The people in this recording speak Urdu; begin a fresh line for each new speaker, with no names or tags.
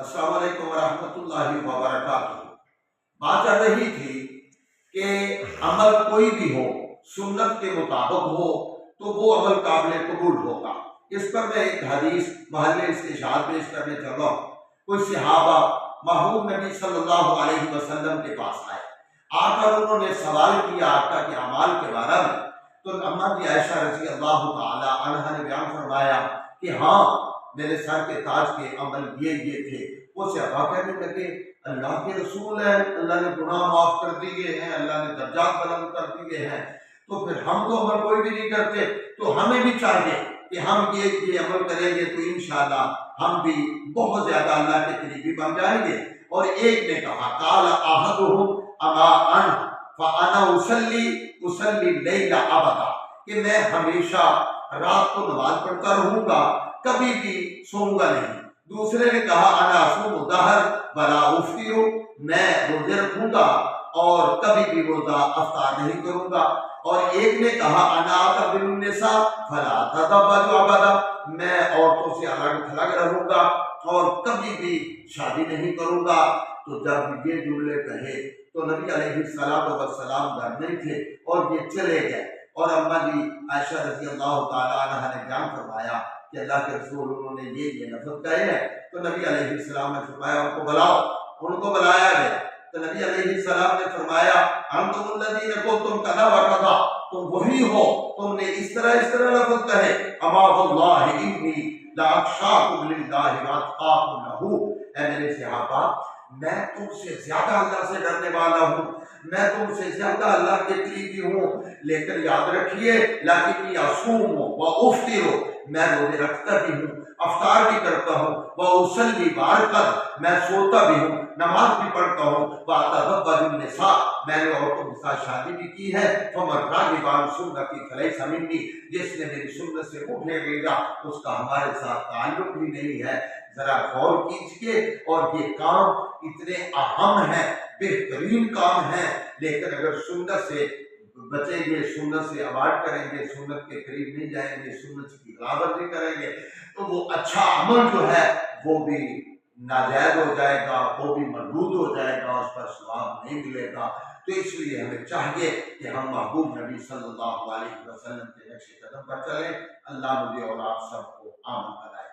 السلام علیکم ورحمۃ اللہ وبرکاتہ۔ بات چل رہی تھی کہ عمل کوئی بھی ہو سنت کے مطابق ہو تو وہ عمل قابل قبول ہوگا۔ اس پر میں ایک حدیث محل استشہاد پیش کرنے چلا ہوں۔ کچھ صحابہ محبوب نبی صلی اللہ علیہ وسلم کے پاس آئے، آ کر انہوں نے سوال کیا آقا کے اعمال کے بارے میں۔ تو اماں کی عائشہ رضی اللہ تعالی عنہا نے بیان فرمایا کہ ہاں، میرے سر کے تاج کے عمل یہ تھے۔ وہ صحابہ کہنے لگے اللہ کے رسول ہیں، اللہ نے گناہ معاف کر دیے ہیں، اللہ نے درجات بلند کر دیے ہیں، تو پھر ہم تو عمل کوئی بھی نہیں کرتے، تو ہمیں بھی چاہیے کہ ہم یہ عمل کریں گے تو انشاءاللہ ہم بھی بہت زیادہ اللہ کے قریبی بن جائیں گے۔ اور ایک نے کہا قال احدهم اما ان فانا اصلی اللیل ابدا، کہ میں ہمیشہ رات کو نماز پڑھتا رہوں گا، کبھی بھی سوؤں گا نہیں۔ دوسرے نے کہا انا اصوم الدہر ولا افطر، میں روزے رکھوں گا اور کبھی بھی روزہ افطار نہیں کروں گا۔ اور ایک نے کہا انا اعتزل النساء فلا اتزوج ابدا، میں عورتوں سے الگ تھلگ رہوں گا اور کبھی بھی شادی نہیں کروں گا۔ تو جب یہ جملے کہے تو نبی علیہ السلام گھر نہیں تھے اور یہ چلے گئے، اور اماں جی عائشہ رضی اللہ تعالی عنہ نے بیان فرمایا کہ اللہ کے رسول انہوں نے یہ لفظ کہے ہیں۔ تو نبی علیہ السلام نے فرمایا ان کو بلاؤ، ان کو بلایا گیا۔ تو نبی علیہ السلام نے فرمایا انتم الذین قلتم کذا و کذا، تم وہی ہو، تم نے اس طرح لفظ کہے۔ اما واللہ انی لاخشاکم للہ واتقاکم لہ، اے میرے صحابہ، میں تم سے زیادہ اللہ سے ڈرنے والا ہوں، میں تم سے زیادہ اللہ کے قریبی ہوں، لیکن یاد رکھیے لیکن اصوم و افطر، میں روزے رکھتا بھی ہوں، افطار بھی کرتا ہوں، واصلی بارقد، میں سوتا بھی ہوں، نماز بھی پڑھتا ہوں، واتزوج النساء، میں نے عورتوں کے ساتھ شادی بھی کی ہے، فمن راغب عن سنتی فلیس منی، جس نے میری سنت سے منہ پھیر لیا اس کا ہمارے ساتھ تعلق بھی نہیں ہے۔ ذرا غور کیجئے، اور یہ کام اتنے اہم ہیں، بہترین کام ہیں، لیکن اگر سنت سے بچیں گے، سنت سے اوائڈ کریں گے، سنت کے قریب نہیں جائیں گے، سنت کی خلافت نہیں کریں گے، تو وہ اچھا عمل جو ہے وہ بھی ناجائز ہو جائے گا، وہ بھی مردود ہو جائے گا، اس پر ثواب نہیں ملے گا۔ تو اس لیے ہمیں چاہیے کہ ہم محبوب نبی صلی اللہ علیہ وسلم کے نقش قدم پر چلیں۔ اللہ مجھے اور آپ سب کو آمن بنائے۔